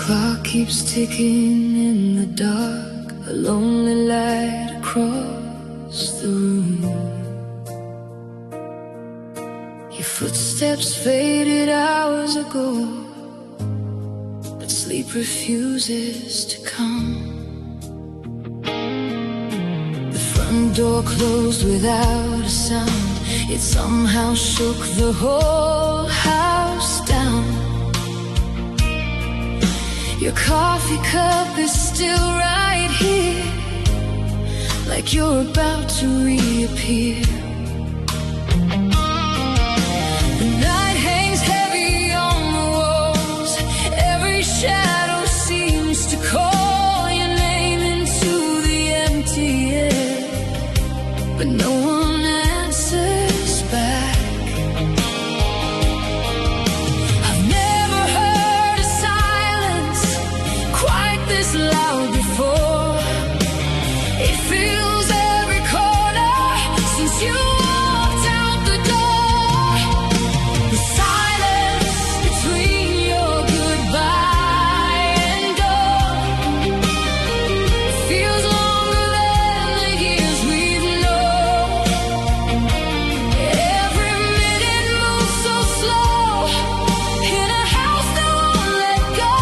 clock keeps ticking in the dark, a lonely light across the room. Your footsteps faded hours ago, but sleep refuses to come. The front door closed without a sound. It somehow shook the whole house down. Your coffee cup is still right here, like you're about to reappear. The night hangs heavy on the walls. Every shadow seems to call your name into the empty air, but no one answers back. I've never heard a silence quite this loud before. It fills every corner since you walked out the door. The silence between your goodbye and dawn feels longer than the years we've known. Every minute moves so slow in a house that won't let go.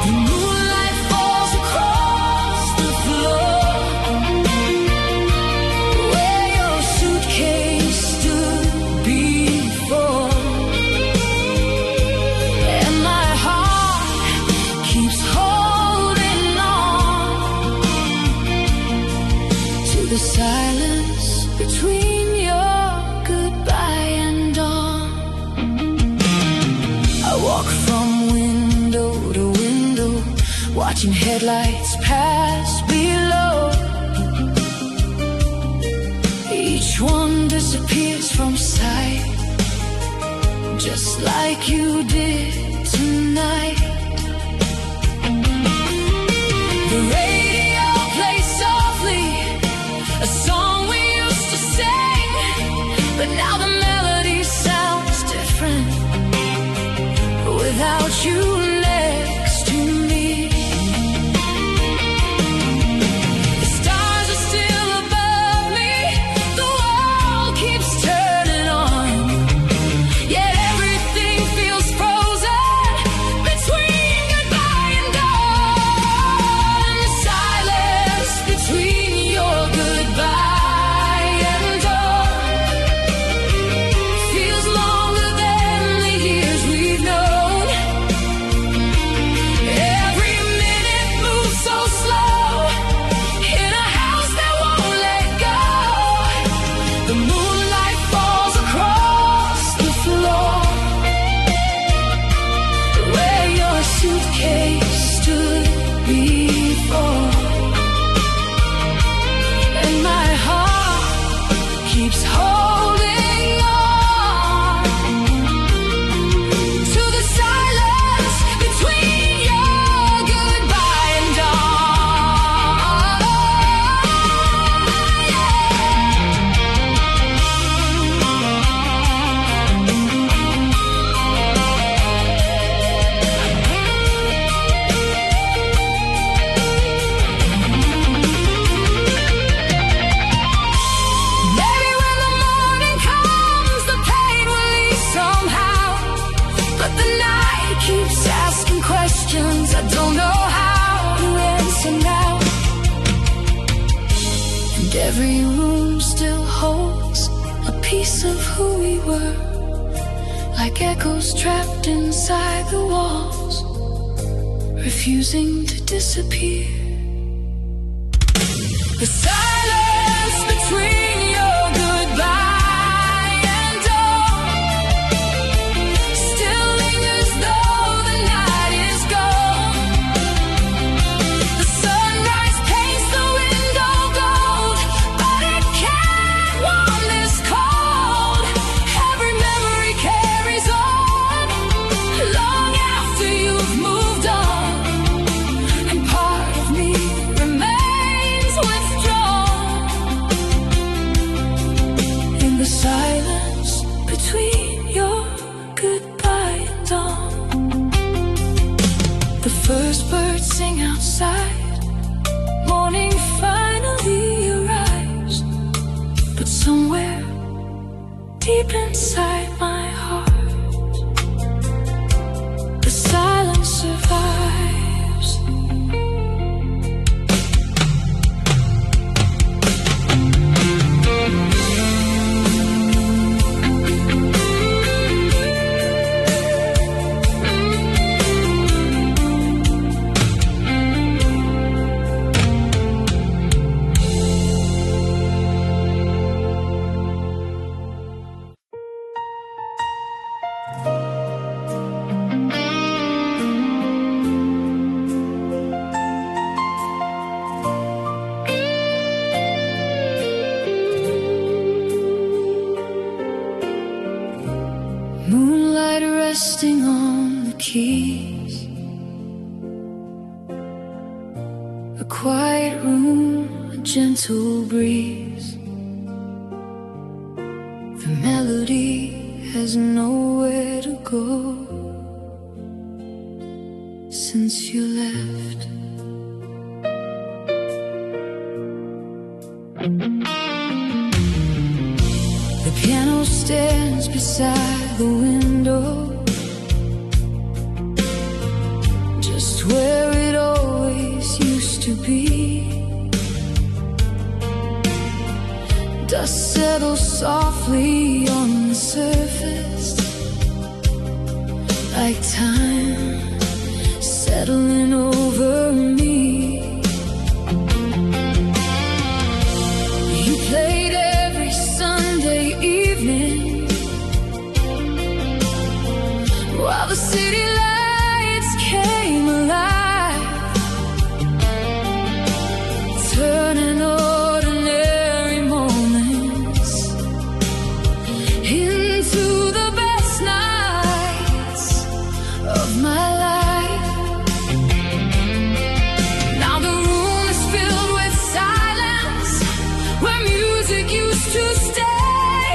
The moonlight falls across the floor where your suitcase stood before, and my heart keeps holding on to the silence between your goodbye and dawn. I walk from window to window, watching headlights pass below. Each one disappears from sight, just like you did tonight. The radio plays softly, a song we used to sing, but now the melody sounds different without you next to me. The stars are still above me, the world keeps turning on, yet everything feels frozen between goodbye and dawn. The silence between your goodbye and dawn feels longer than the years we've known. Every minute moves so slow in a house that won't let go. The moonlight falls across the floor where your suitcase stood before, and my heart keeps holding on to the silence between your goodbye and dawn. Maybe when the morning comes, the pain will ease somehow, but the night keeps asking questions I don't know how to answer now. And every room still holds a piece of who we were, like echoes trapped inside the walls, refusing to disappear. The silence between your goodbye and dawn still lingers though the night is gone. The sunrise paints the window gold, but it can't warm this cold. Every memory carries on long after you've moved on, and part of me remains withdrawn. first birds sing outside. Morning finally arrives, but somewhere deep inside my heart, the silence survives. Moonlight resting on the keys, a quiet room, a gentle breeze. The melody has nowhere to go since you left. The piano stands beside the window, just where it always used to be. Dust settles softly on the surface, like time settling over me. You played every Sunday evening while the city lights came alive, turning ordinary moments into the best nights of my life. Now the room is filled with silence, where music used to stay,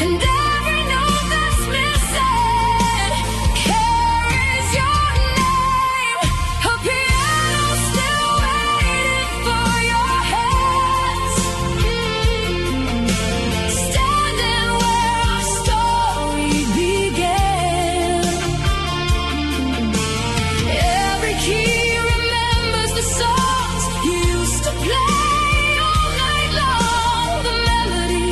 and every note that's missing carries your name. A piano still waiting for your hands, standing where our story began. Every key remembers the songs you used to play all night long. The melody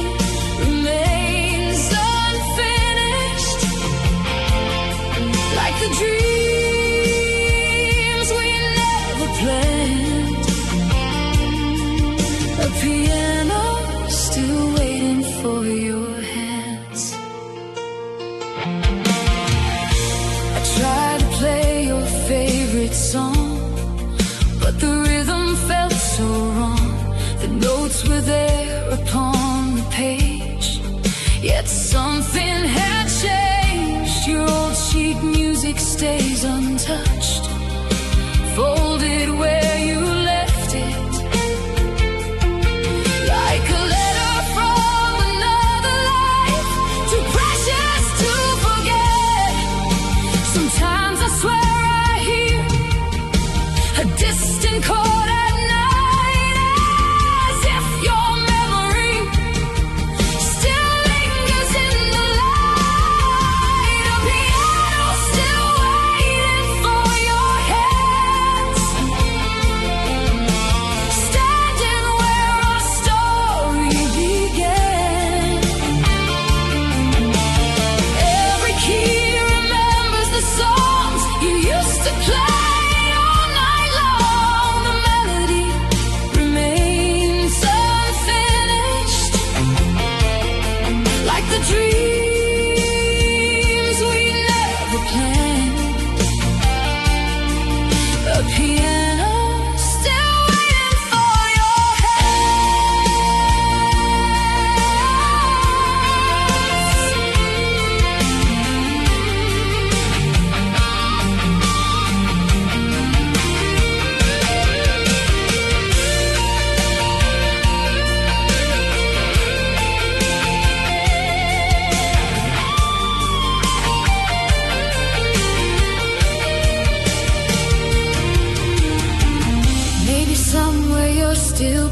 remains unfinished, like the dreams we never planned. A piano still waiting for your hands. I tried to play your favorite song, but the rhythm felt so wrong. The notes were there upon the page, yet something had changed. Your old sheet music stays untouched, folded where you left it, like a letter from another life, too precious to forget. Sometimes I swear I hear a distant chord at night, as if your memory still lingers in the light. A piano still waiting for your hands,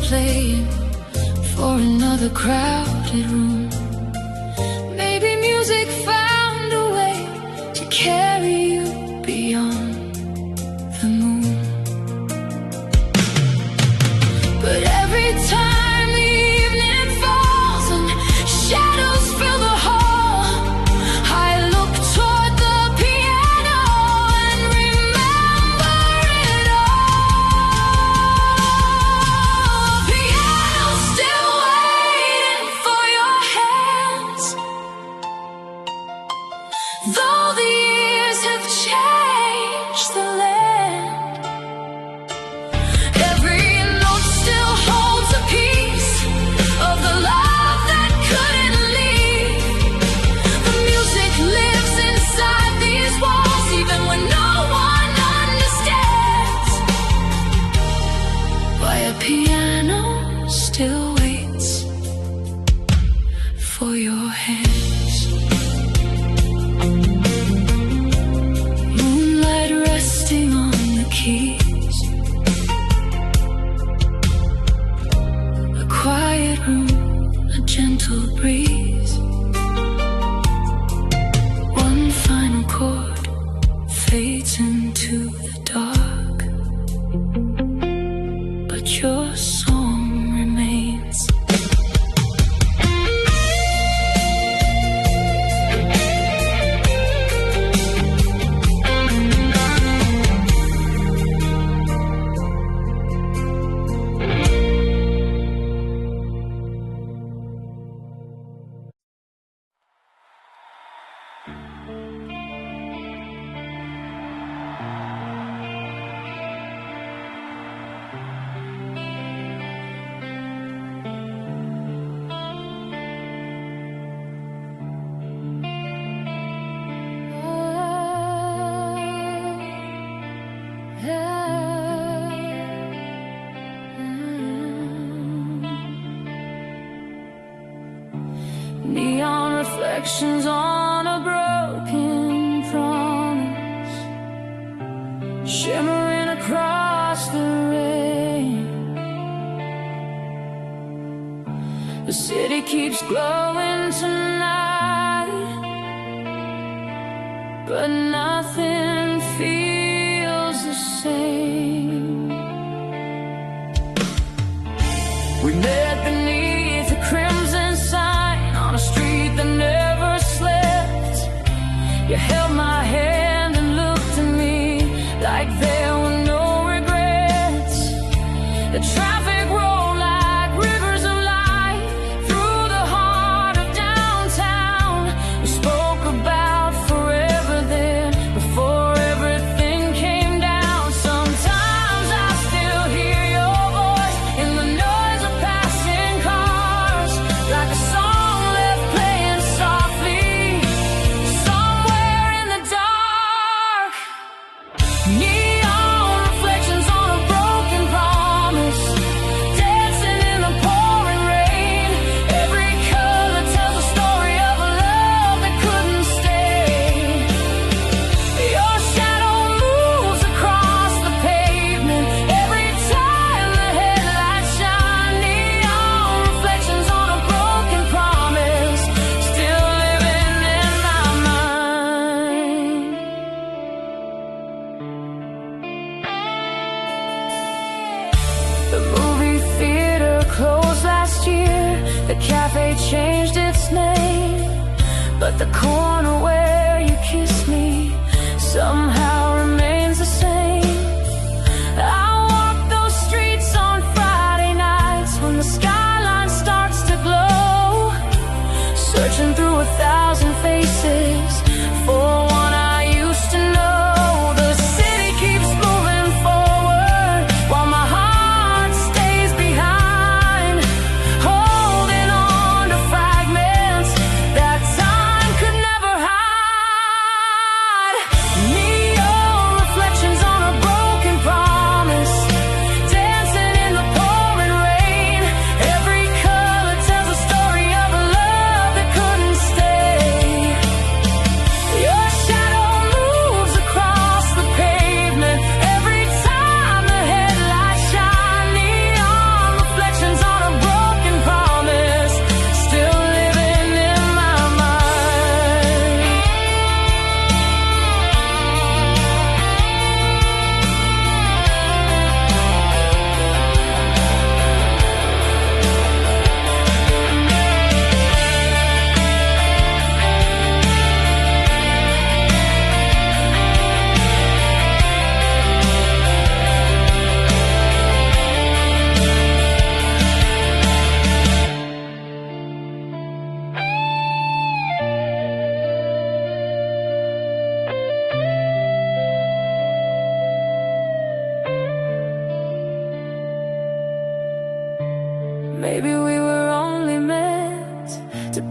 playing for another crowded room. Maybe music found a way to carry you beyond the moon. But every time the evening falls and shadows fill the hall, I look toward the piano and remember it all. Piano still waiting for your hands, though the years have changed the land. Every note still holds a piece of the love that couldn't leave. The music lives inside these walls, even when no one understands why a piano still waits for your hands. Moonlight resting on the keys, a quiet room, a gentle breeze. One final chord fades into the dark, but your song remains. Neon reflections on a broken promise, shimmering across the rain. The city keeps glowing tonight, but nothing feels the same. We met beneath the crimson sign on a street that never slept. You held my hand and looked at me like there were no regrets. The traffic rolled like rivers of light through the heart of downtown. We spoke about forever then, before everything came down. Sometimes I still hear your voice in the noise of passing cars, like a song left playing softly somewhere in the dark. Neon reflections on a broken promise, dancing in the pouring rain. Every color tells a story of a love that couldn't stay. Your shadow moves across the pavement every time the headlights shine. Neon reflections on a broken promise, still living in my mind. The movie theater closed last year. The cafe changed its name, but the corner where you kissed me somehow remains the same. I walk those streets on Friday nights when the skyline starts to glow, searching through 1,000 faces for one I used to know. The city keeps moving forward while my heart stays behind, holding on to fragments that time could never hide.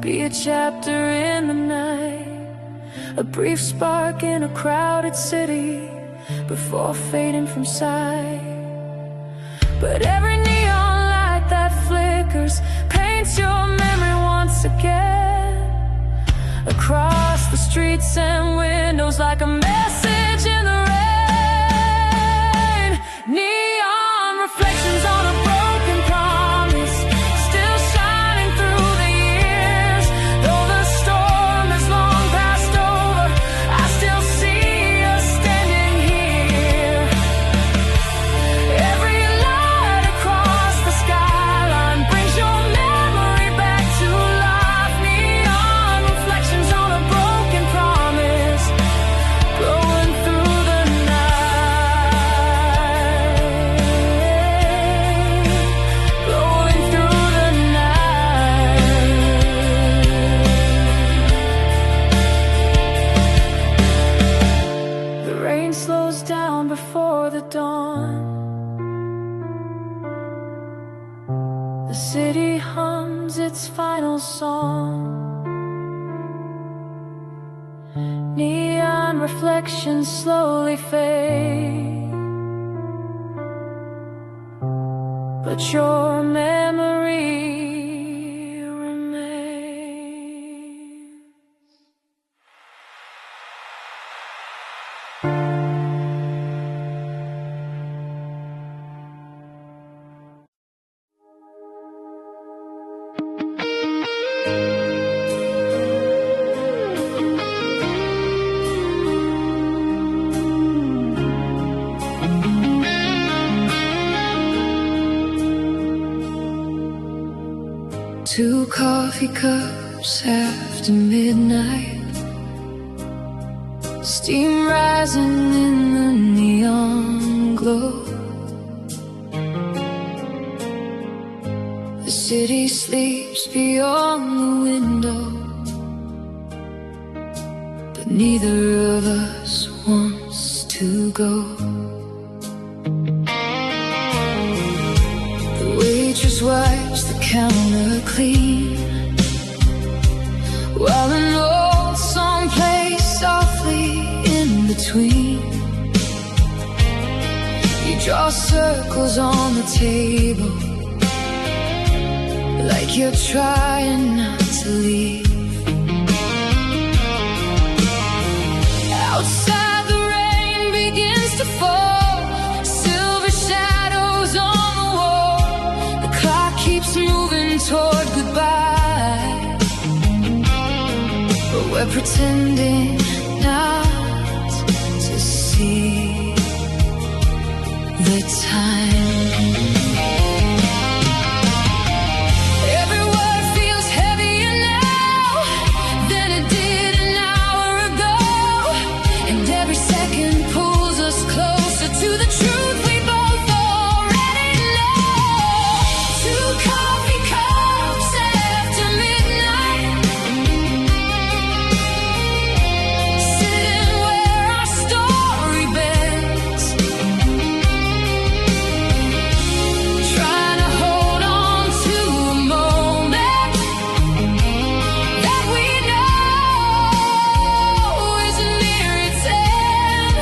be a chapter in the night, a brief spark in a crowded city before fading from sight. But every neon light that flickers paints your memory once again across the streets and windows like a message in the rain. Neon reflections on a broken promise, still shining through the years. Though the storm has long passed over, I still see us standing here. Every light across the skyline brings your memory back to life. Neon reflections on a broken promise, glowing through the night, glowing through the night. The rain slows down before the dawn. The city hums its final song. Neon reflections slowly fade, but your memory remains. Two coffee cups after midnight, steam rising in the neon glow. The city sleeps beyond the window, but neither of us wants to go. The waitress wipes the counter clean, while an old song plays softly in between. You draw circles on the table, like you're trying not to leave. Outside the rain begins to fall, silver shadows on the wall. The clock keeps moving toward goodbye, but we're pretending not to see the time. Every word feels heavier now than it did an hour ago, and every second pulls us closer to the truth we both already know. Two coffee cups after midnight, sitting where our story bends, trying to hold on to a moment that we know is near its end.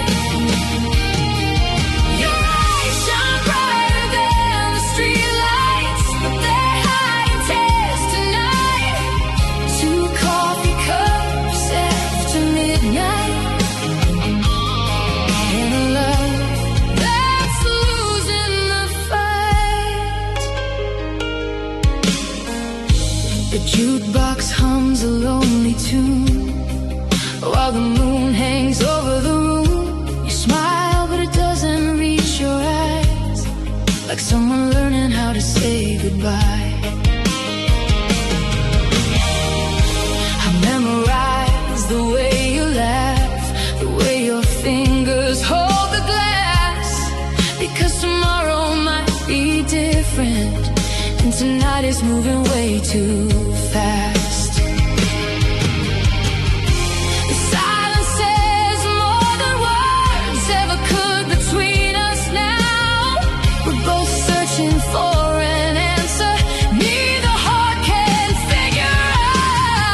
Your eyes shine brighter than the streetlights, but they hide tears tonight. Two coffee cups after midnight, and a love that's losing the fight. The jukebox hums a lonely tune, while the moon hangs over the room. You smile, but it doesn't reach your eyes, like someone learning how to say goodbye. I memorize the way you laugh, the way your fingers hold the glass, because tomorrow might be different, and tonight is moving way too fast. The silence says more than words ever could between us now. We're both searching for an answer neither heart can figure out.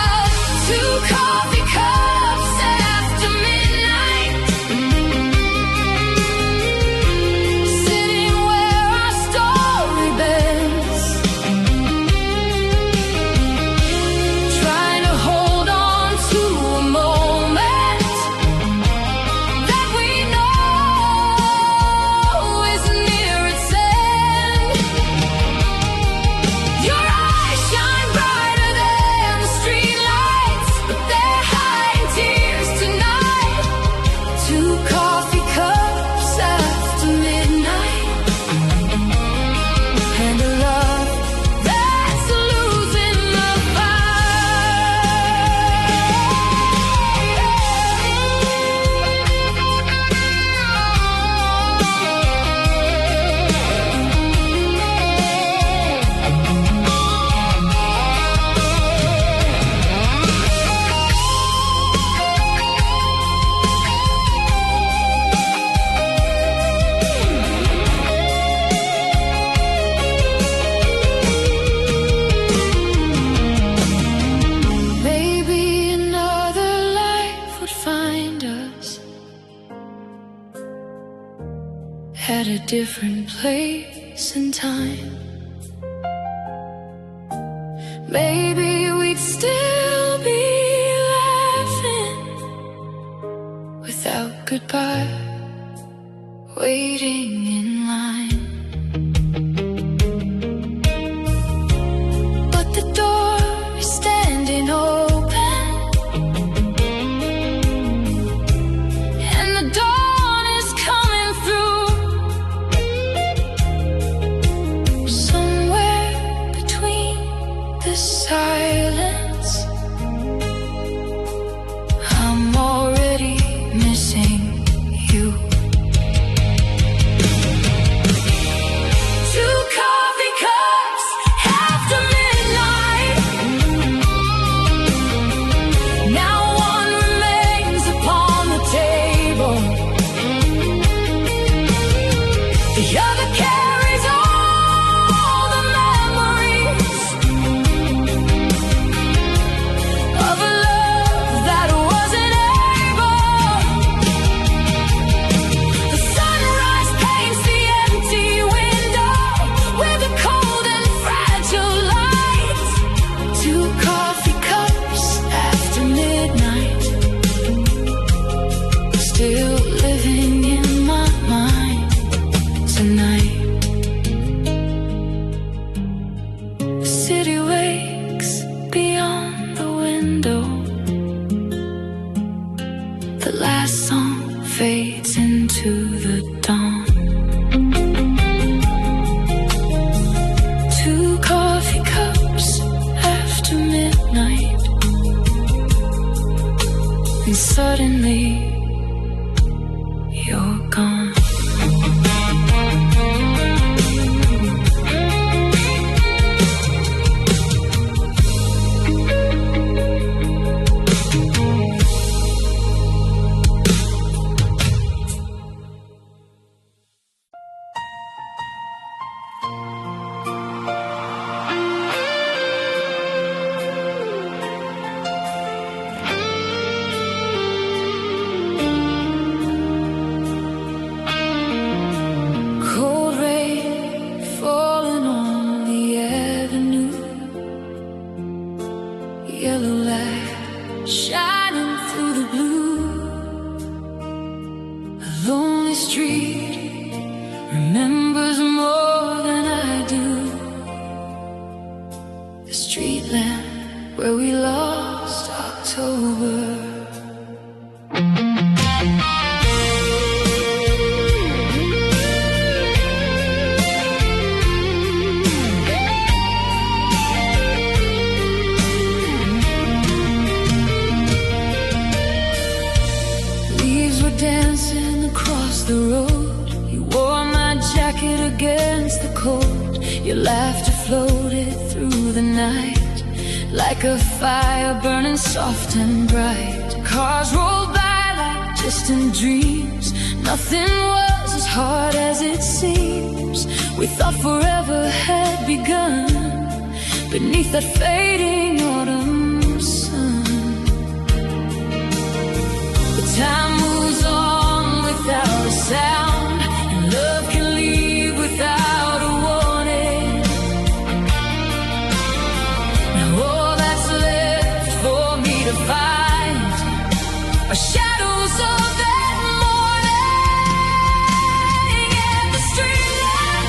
find us at a different place and time. Maybe we'd still be laughing without goodbye, waiting in line. But the door is standing open, and the dawn is coming through. Somewhere between the silence, I'm already missing you. Two coffee cups after midnight. Now one remains upon the table. The other carries all the memories of a love that wasn't able. The sunrise paints the empty window with a cold and fragile light. Two coffee cups after midnight, still living in my mind tonight. The city wakes beyond the window. The last song fades into the dawn. Two coffee cups after midnight, and suddenly you're gone. Cold rain falling on the avenue, yellow light shining through the blue. A lonely street remembers more than I do. The street lamp where we lost October. Leaves were dancing across the road. You wore my jacket against the cold. Your laughter floated through the night like a fire burning soft and bright. Cars rolled by like distant dreams. Nothing was as hard as it seems. We thought forever had begun beneath that fading autumn sun. But time moves on without a sound, and love can leave without a warning. Now all that's left for me to find are shadows of that morning. And the street lamp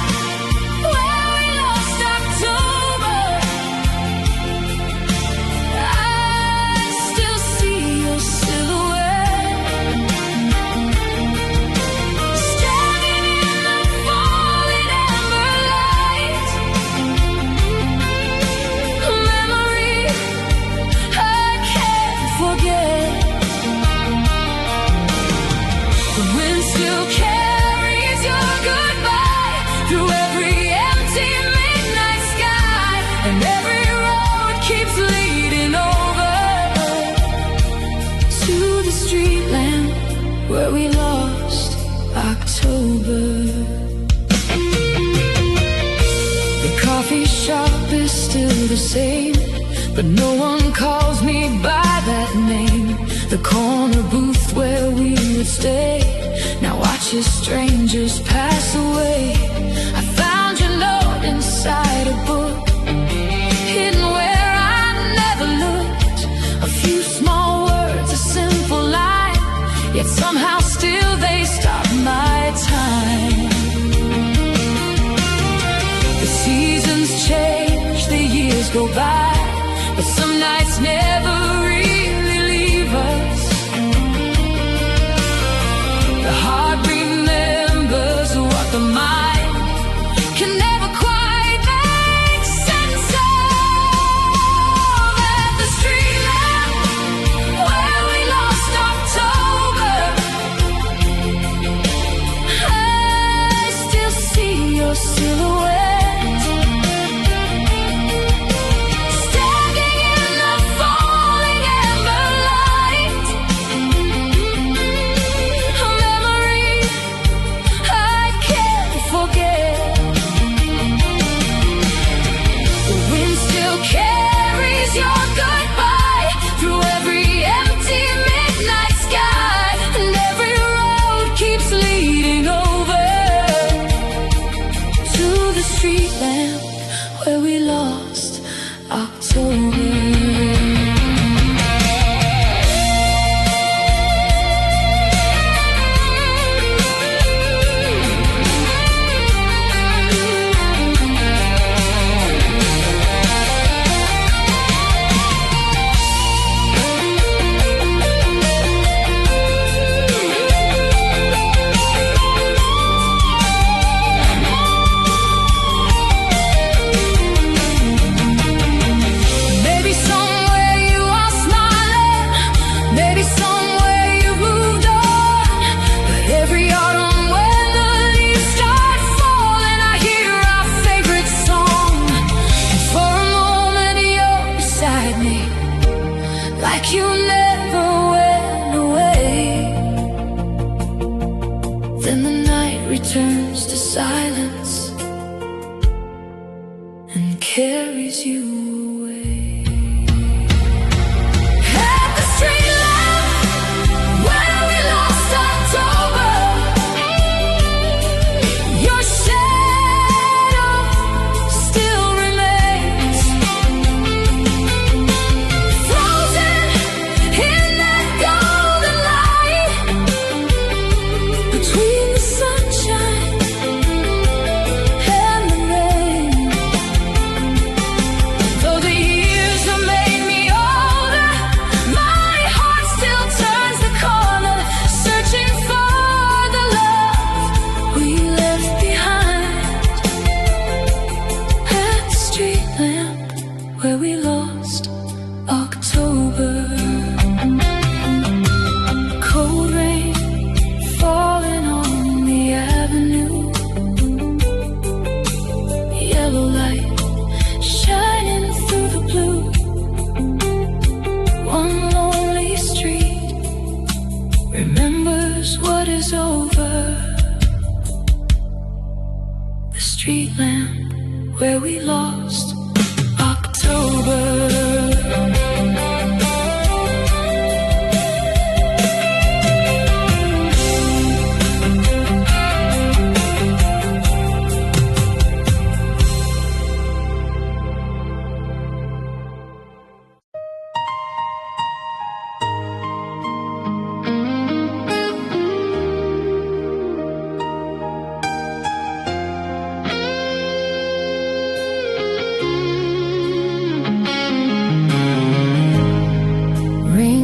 where we lost October, I still see your silhouette standing in the falling amber light. A memory I can't forget. The wind still carries your goodbye through every empty midnight sky, and every road keeps leading over to the street lamp where we lost October. The coffee shop is still the same, but no one calls me by that name. The corner booth where would stay. Now watch as strangers pass away. I found your note inside a book, hidden where I never looked. A few small words, a simple line, yet somehow still they stop my time. The seasons change, the years go by, but some nights never really leave us. The heart remembers what the mind can never quite make sense of. At the Streetlamp, where we lost October, I still see your silhouette. Streetlamp, where we lost October. Like you never went away. Then the night returns to silence and carries you away. At the Streetlamp, where we lost October, your shadow still remains. Where we lost October. Cold rain falling on the avenue, yellow light shining through the blue. One lonely street remembers what is over. The Streetlamp, where we lost October.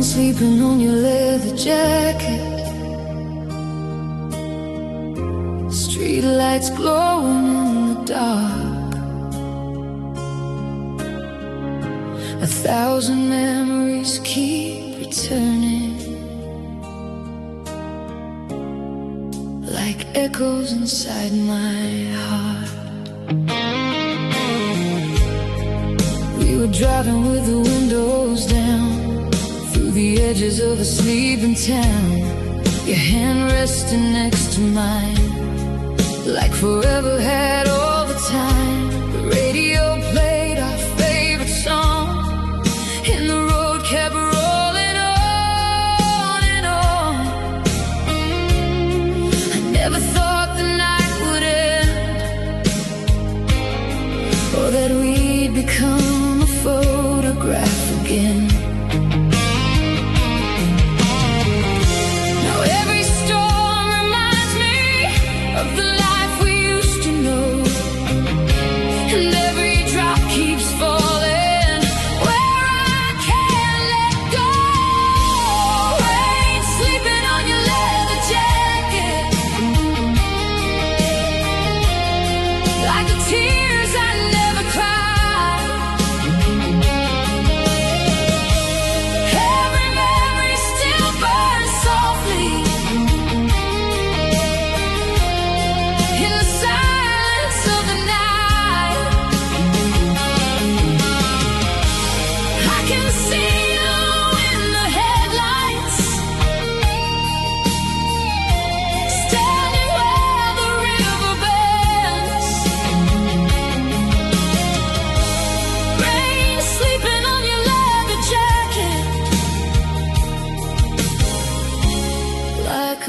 Sleeping on your leather jacket, street lights glowing in the dark. 1,000 memories keep returning, like echoes inside my heart. We were driving with the windows down, the edges of a sleeping town, your hand resting next to mine, like forever had all the time. The radio played our favorite song, and the road kept rolling on and on.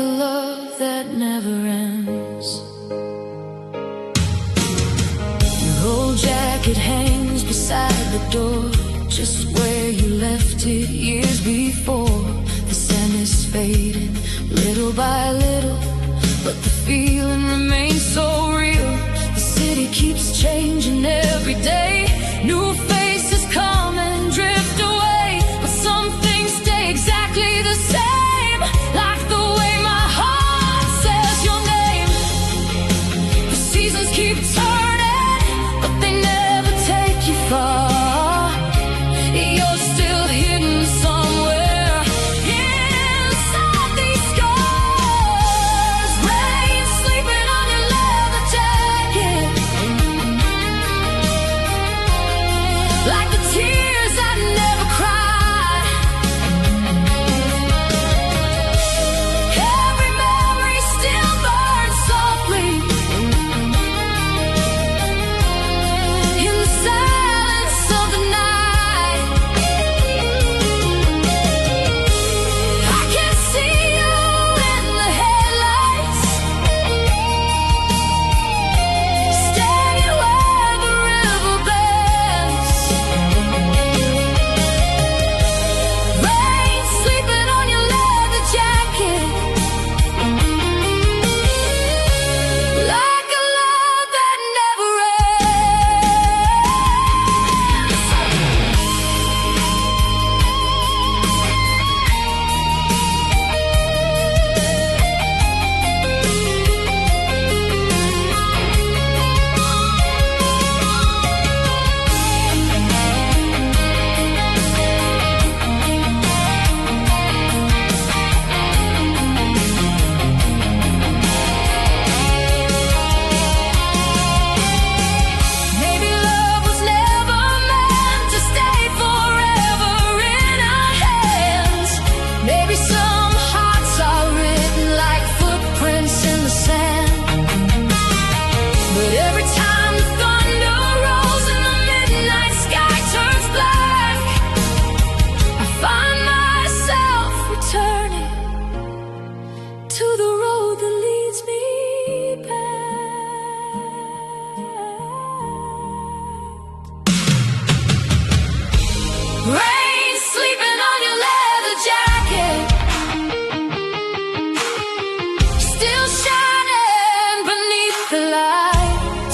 a love that never ends. Your old jacket hangs beside the door, just where you left it years before. The sand is fading little by little, but the feeling remains so real. The city keeps changing every day. New faces come and drift away, but some things stay exactly the same. Like the way my heart says your name. The seasons keep turning, but they never take you far. You're still hidden somewhere inside these scars. Rain sleeping on your leather jacket, like the tears I never cried. Every memory still burns softly in the silence of the night. I can see you in the headlights, standing where the river bends. Rain sleeping on your leather jacket, like a love that never Maybe love was never meant to stay forever in our hands. Maybe some hearts are written like footprints in the sand. But every time the thunder rolls and the midnight sky turns black, I find myself returning to the road that leads me back. Rain sleeping on your leather jacket, still shining beneath the light,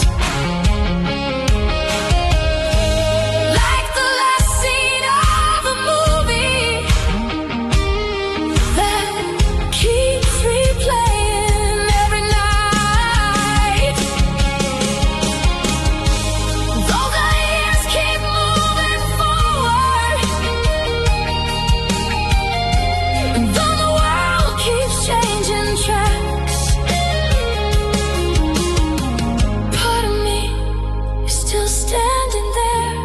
like the last scene of a movie that keeps replaying every night. Though the years keep moving forward, and though the world keeps changing tracks, part of me is still standing there,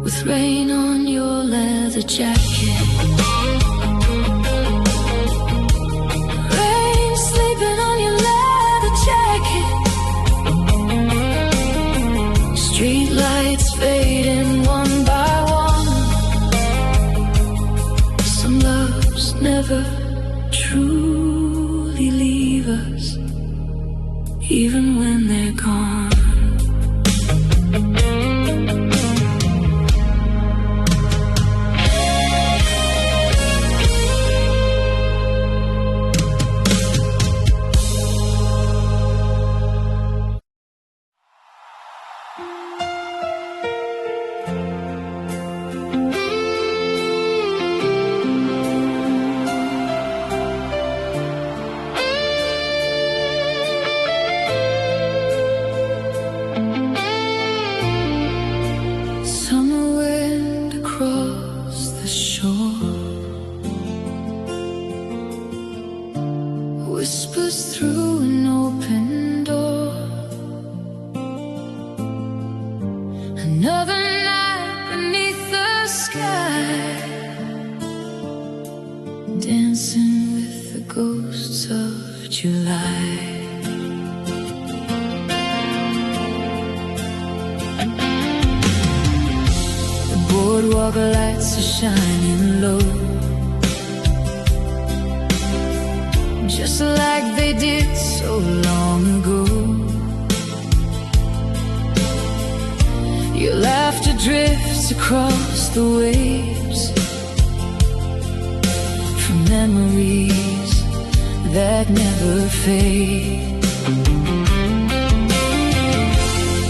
with rain on your leather jacket. Rain sleeping on your leather jacket. Street lights fading one by one. Some loves never truly leave us, even when they're gone. Summer wind across the shore whispers through an open door. Another night beneath the sky, dancing with the ghosts of July. The boardwalk lights are shining low, long ago. Your laughter drifts across the waves from memories that never fade.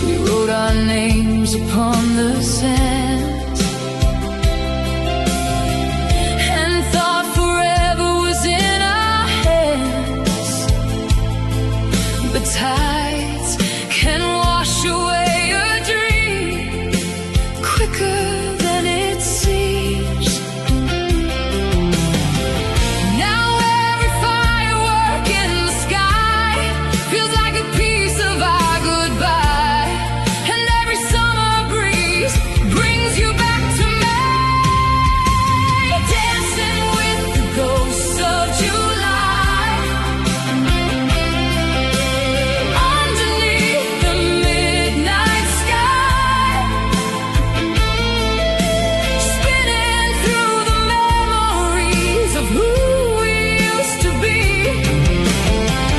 We wrote our names upon the sand and thought forever was in our hands. But tides can wash away a dream quicker than it seems. Now every firework in the sky feels like a piece of our goodbye, and every summer breeze brings you back to me, dancing with the ghosts of July underneath the midnight sky, spinning through the memories of who we used to be.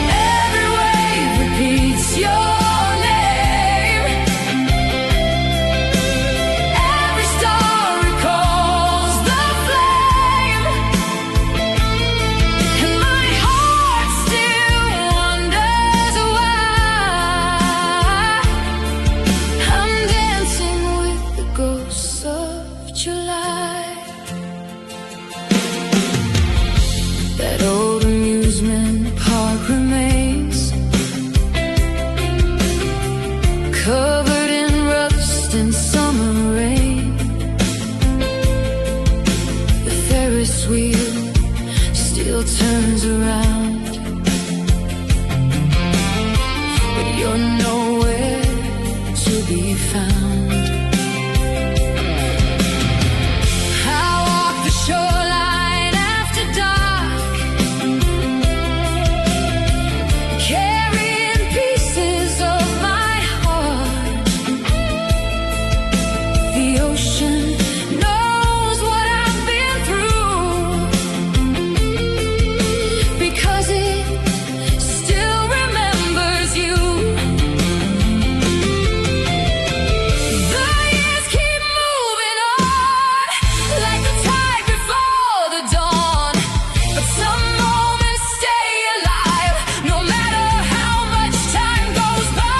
Every wave repeats your name, every star recalls the flame, and my heart still wonders why I'm dancing with the ghosts of July. That old amusement park remains, covered in rust and summer rain. The Ferris wheel still turns around, but you're nowhere to be found. I walk the shoreline after dark, carrying pieces of my heart. The ocean knows what I've been through, because it still remembers you. The years keep moving on like the tide before the dawn, but some moments stay alive no matter how much time goes by.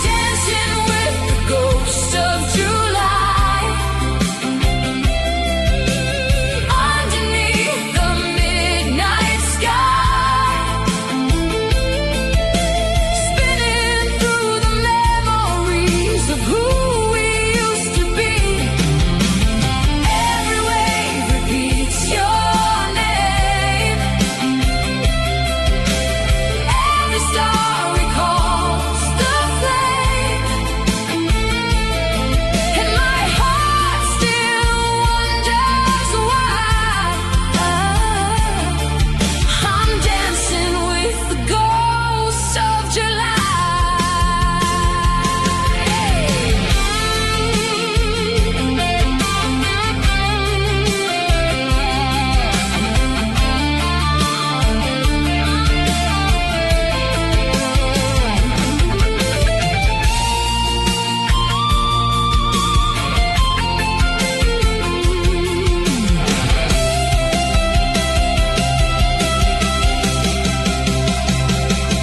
Dancing with the ghosts of July underneath the midnight sky, spinning through the memories of who we used to be. Every wave repeats your name, every star recalls the flame, and my heart still wonders why I'm dancing with the ghosts of July.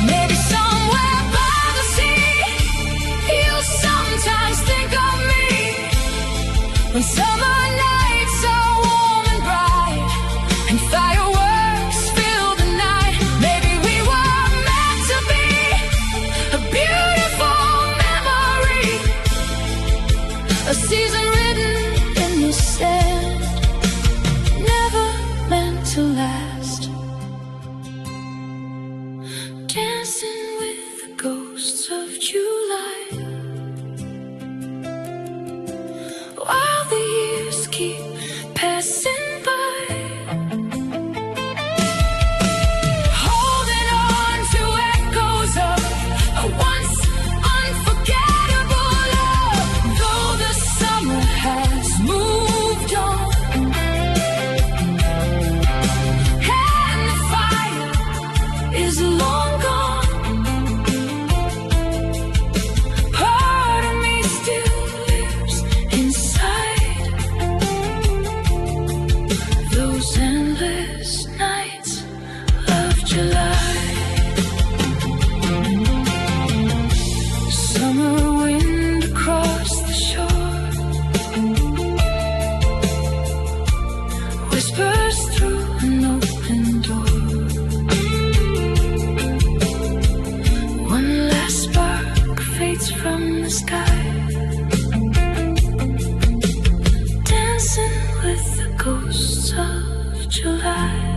Maybe somewhere by the sea, you'll sometimes think of me when summer nights are warm and bright and fireworks fill the night. Maybe we were meant to be a beautiful memory, a season written in the sand, never meant to last. Dancing with the ghosts of July while the years keep passing by. whispers through an open door. One last spark fades from the sky, dancing with the ghosts of July.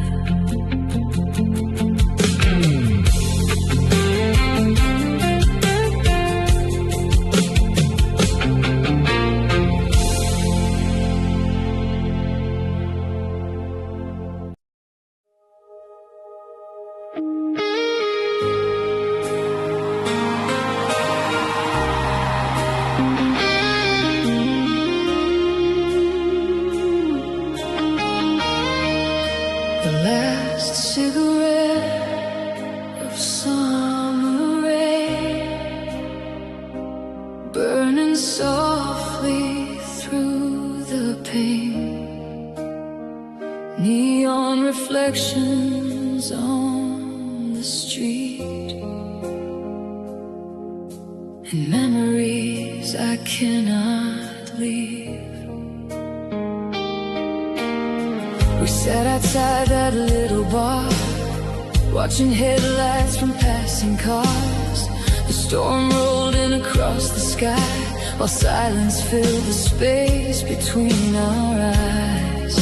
The last cigarette of summer rain, burning softly through the pain. Neon reflections on the street, and memories I cannot leave. We sat outside that little bar, watching headlights from passing cars. The storm rolled in across the sky, while silence filled the space between our eyes.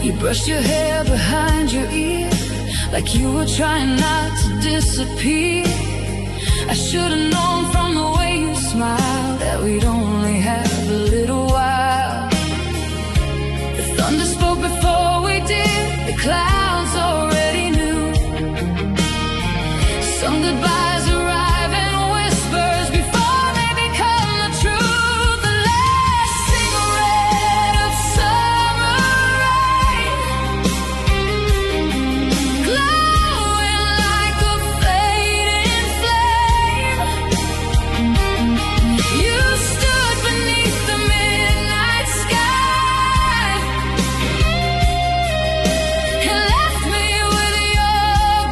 You brushed your hair behind your ear, like you were trying not to disappear. I should have known from the way you smiled that we'd only have a little while. The thunder spoke before we did, the clouds already knew. Some goodbyes arrive in whispers before they become the truth. The last cigarette of summer rain, glowing like a fading flame. You stood beneath the midnight sky and left me with your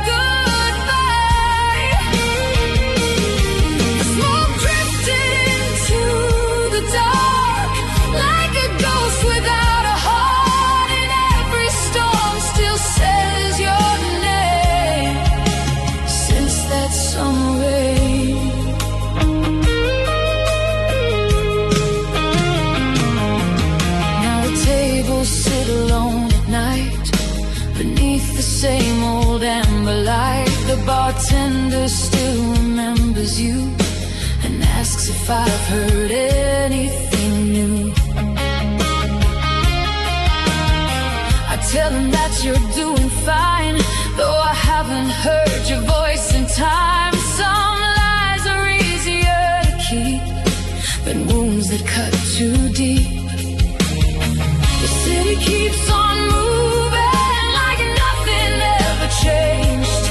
goodbye. The smoke drifted into the dark like a ghost without a heart, and every storm still says your name since that summer rain. Now the tables sit alone at night beneath the same old amber light. The bartender still remembers you and asks if I've heard anything new. I tell him that you're doing fine, though I haven't heard your voice in time. Some lies are easier to keep than wounds that cut too deep. The city keeps on moving like nothing ever changed,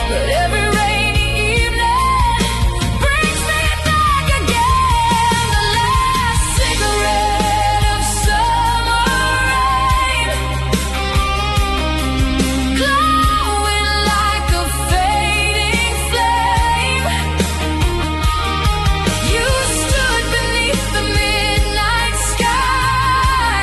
but every rainy evening brings me back again. The last cigarette of summer rain, glowing like a fading flame. You stood beneath the midnight sky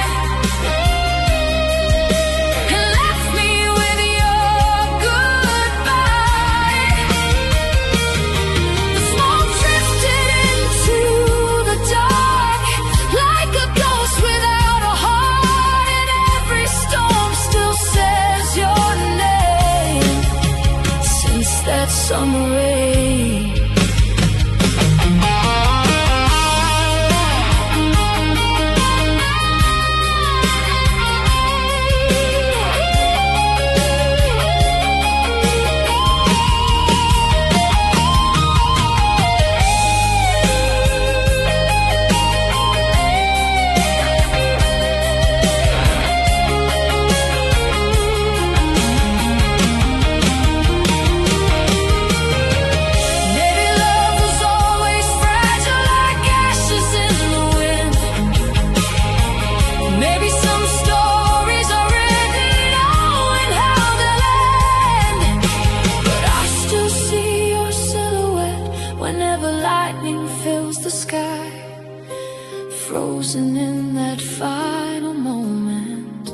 frozen in that final moment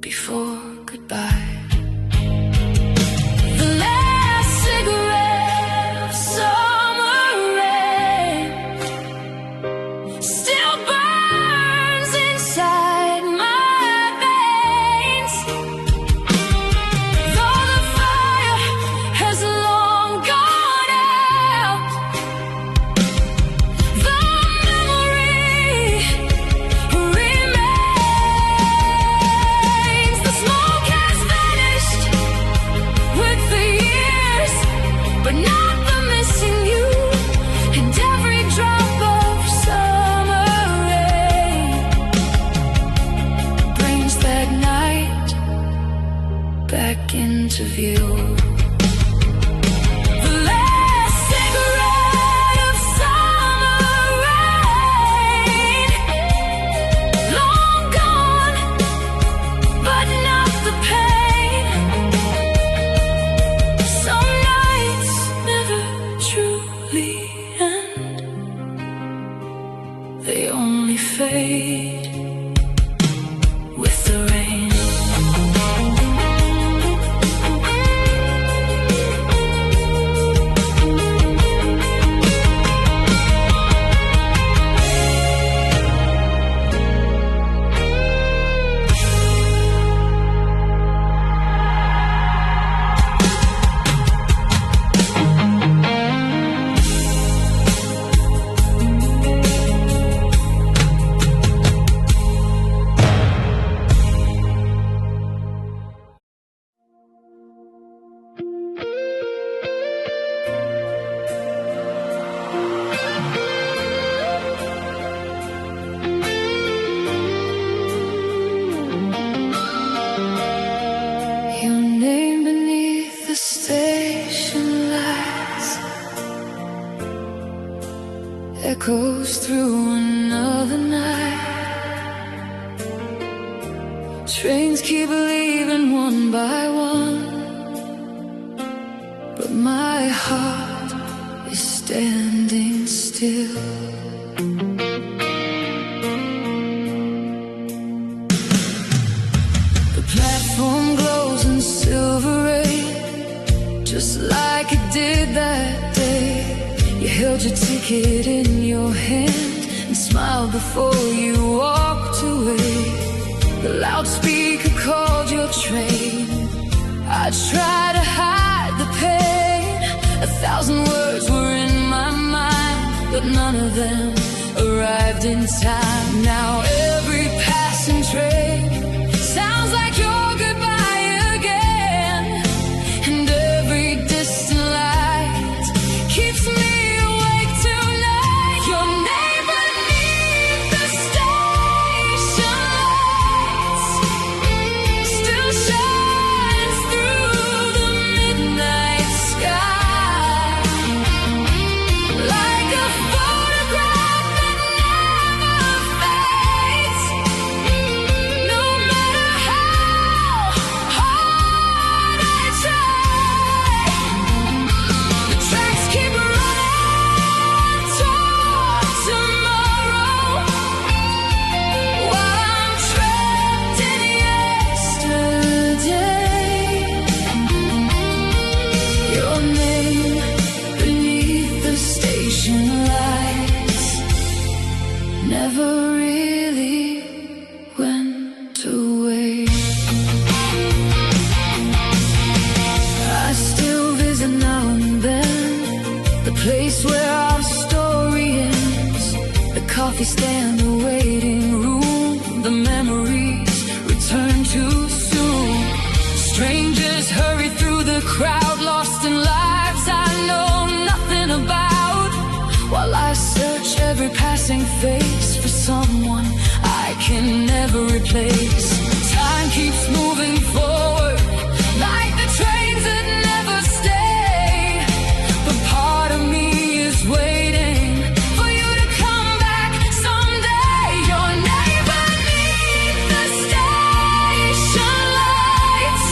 before goodbye. The last cigarette of summer rain still burns inside my veins. Though the fire has long gone out, the memory remains. The smoke has vanished with the years, but not the missing you and every drop of summer rain brings that night back into view. The last cigarette of summer rain, long gone, but not the pain. Some nights never truly end, they only fade with the rain. Your name beneath the station lights echoes through another night. Trains keep leaving one by one, but my heart is standing still. The platform glows in silver rain, just like it did that day. You held your ticket in your hand and smiled before you walked away. The loudspeaker called your train. I tried to hide the pain. 1,000 words were in my mind, but none of them arrived in time. Now every passing train sounds like your goodbye again, and every distant light keeps me awake tonight. Your name beneath the station lights still shines through the midnight sky, like a photograph that never fades. No matter how hard I try, the tracks keep running toward tomorrow, while I'm trapped in yesterday. Your name beneath the station lights never really went away. I still visit now and then the place where our story ends, the coffee stand, the waiting room. The memories return too soon. Strangers hurry through the crowd, lost in lives I know nothing about, while I search every passing face for someone I can never replace. Time keeps moving forward like the trains that never stay, but part of me is waiting for you to come back someday. Your name beneath the station lights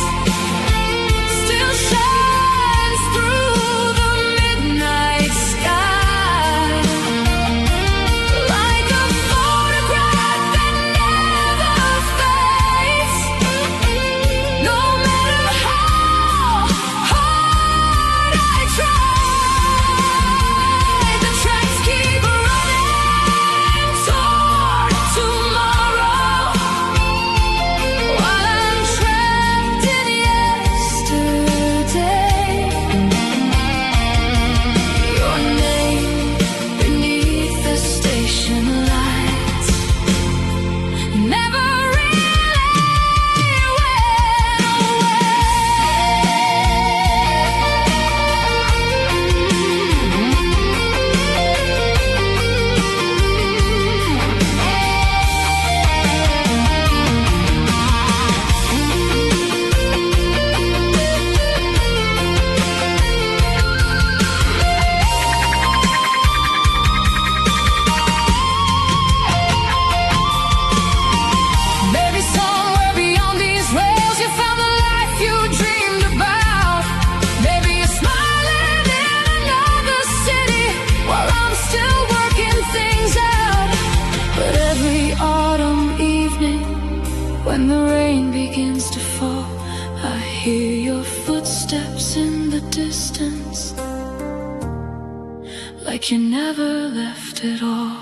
still shines through the midnight sky, When the rain begins to fall, I hear your footsteps in the distance, like you never left at all.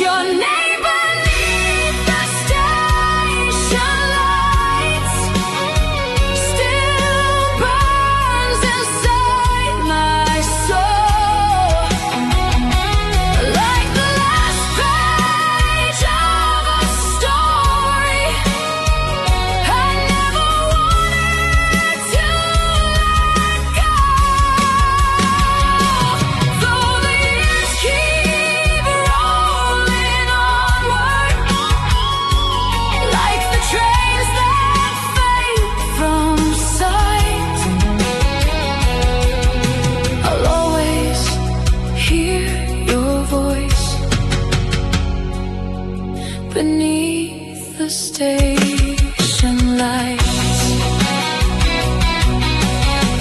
Your name beneath the station lights still burns inside my soul, like the last page of a story I never wanted to let go. Though the years keep rolling onward, like the trains that fade from sight, I'll always hear your voice beneath the station lights.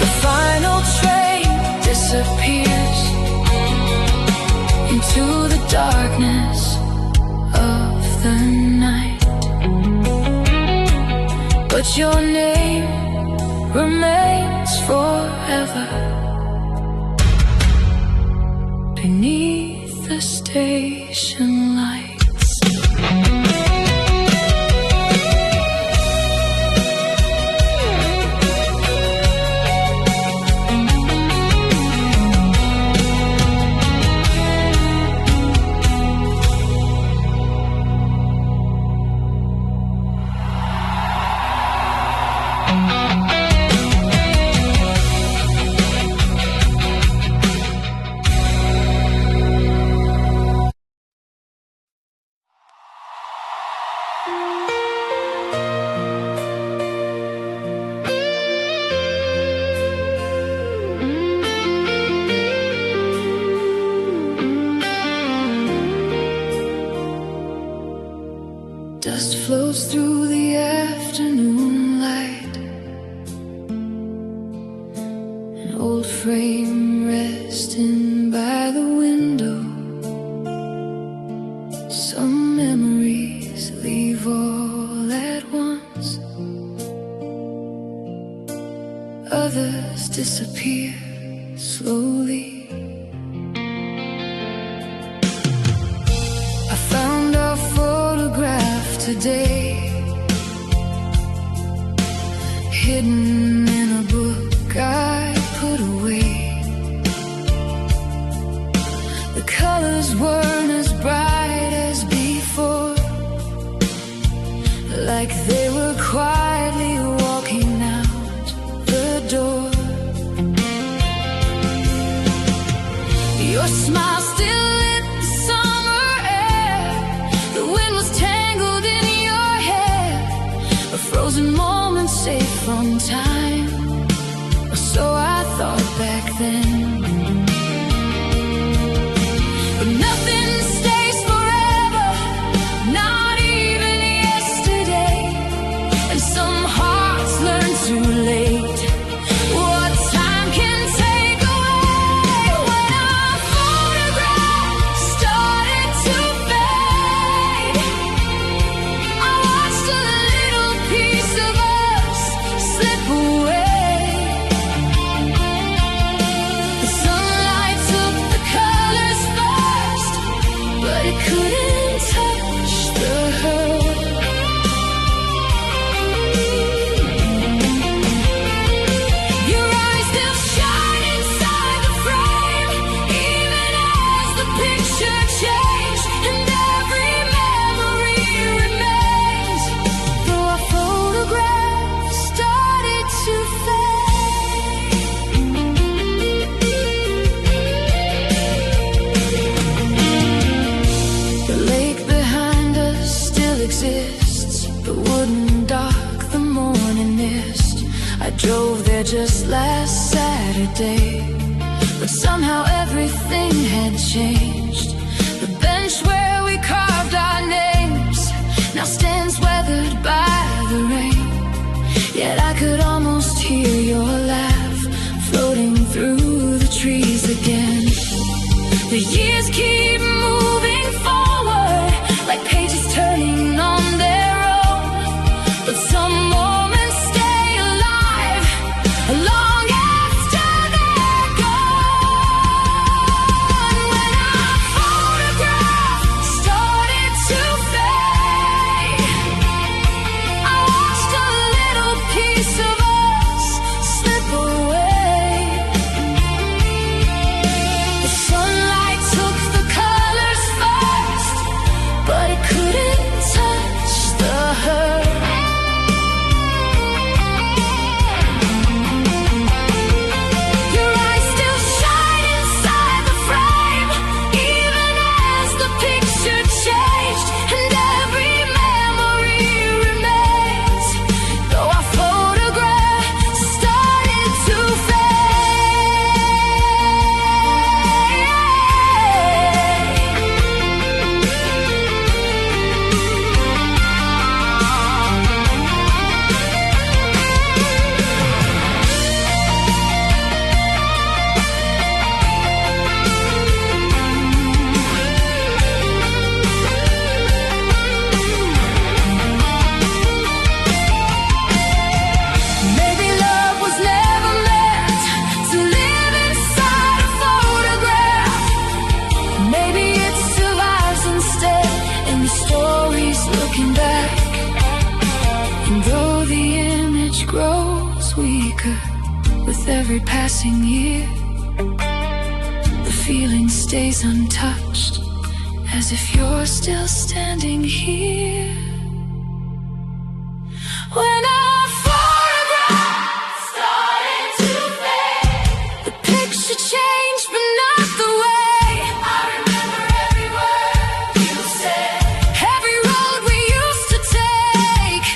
The final train disappears into the darkness of the night, but your name remains forever beneath the station lights. Dust floats through the afternoon light, an old frame resting by the window. Some memories leave all at once, others disappear slowly. I found our photograph today, hidden in a book I put away. The colors weren't as bright as before, like they were quietly walking out the door. Your smile still lit the summer air, the wind was tangled in your hair, a frozen moment safe from time, or so I thought back then. But nothing stays forever, not even yesterday, and some hearts learn too late what time can take away. When our photograph started to fade, I watched a little piece of us slip away. The sunlight took the colors first, but it couldn't touch the hurt. Your eyes still shine inside the frame, even as the picture changed, and every memory remains, though our photograph started to fade. The lake behind us still exists, the wooden dock, the morning mist. I drove there just last Saturday, but somehow everything had changed. The bench where we carved our names now stands weathered by the rain, yet I could almost hear your laugh floating through the trees again. The years keep moving with every passing year. The feeling stays untouched, as if you're still standing here. When our photographs started to fade, the picture changed, but not the way. I remember every word you said, every road we used to take.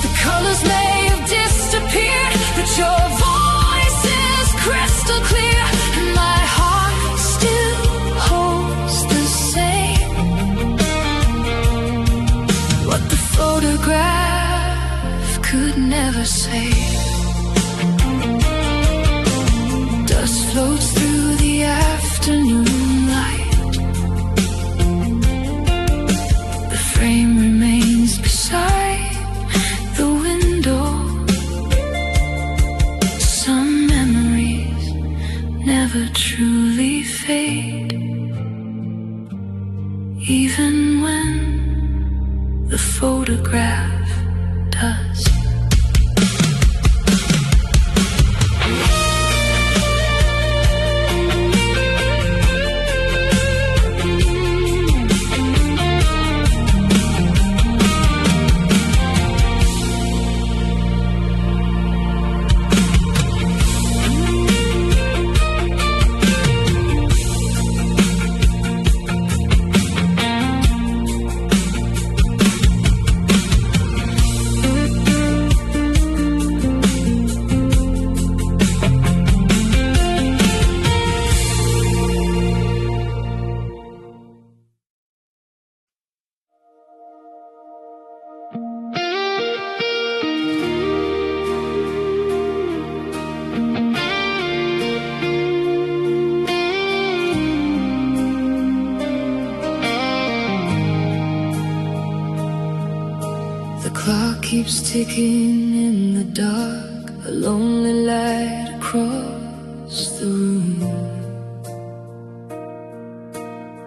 The colors may have disappeared, but your voice is crystal clear, and my heart still holds the same. What the photograph could never say. Dust floats through the afternoon light. The frame remains beside the window. Some memories never truly fade, even when the photograph does. The clock keeps ticking in the dark, a lonely light across the room.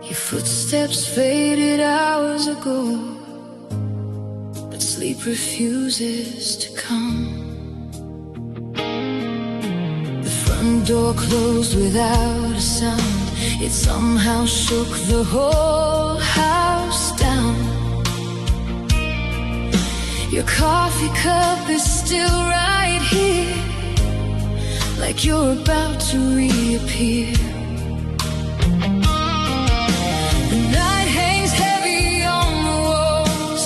Your footsteps faded hours ago, but sleep refuses to come. The front door closed without a sound. It somehow shook the whole house down. Your coffee cup is still right here, like you're about to reappear. The night hangs heavy on the walls.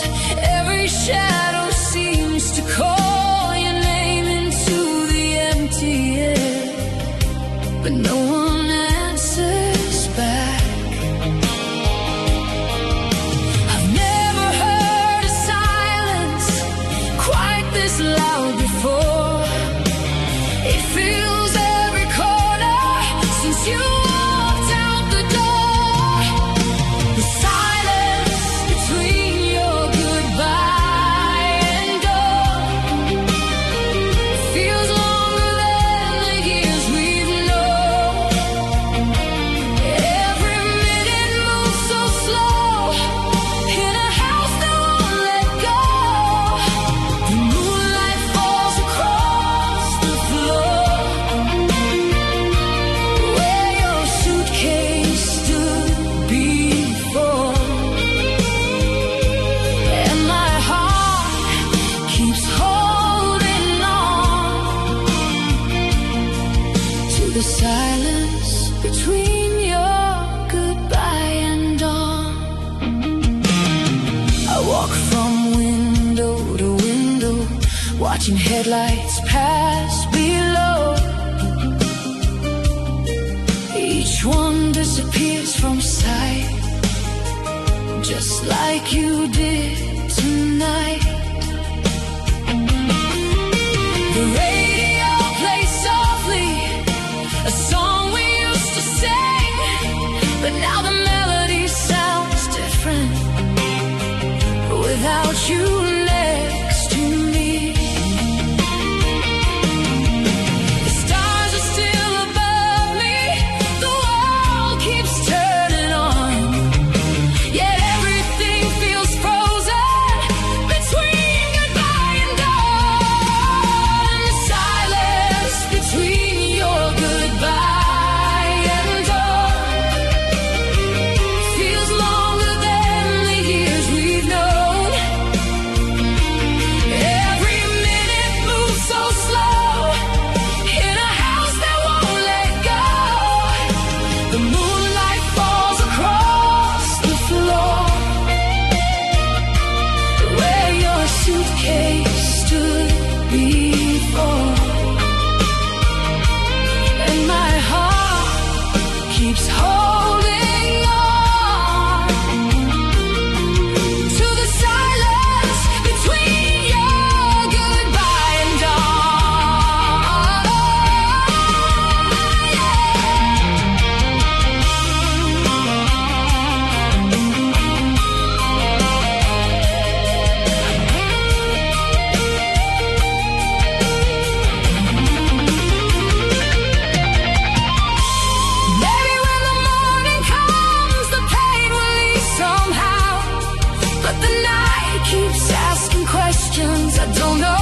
Every shadow seems to call your name into the empty air, but no one answers back. Loud before, it fills every corner since you walked out the door. The silence between your goodbye and dawn feels longer than the years we've known. Every minute moves so slow in a house that won't let go. The silence between your goodbye and dawn. I walk from window to window, watching headlights pass below. Each one disappears from sight, just like you did tonight. The radio plays softly, a song we used to sing, but now the melody sounds different without you next to me. The stars are still above me, the world keeps turning on, yet everything feels frozen between goodbye and dawn. questions. I don't know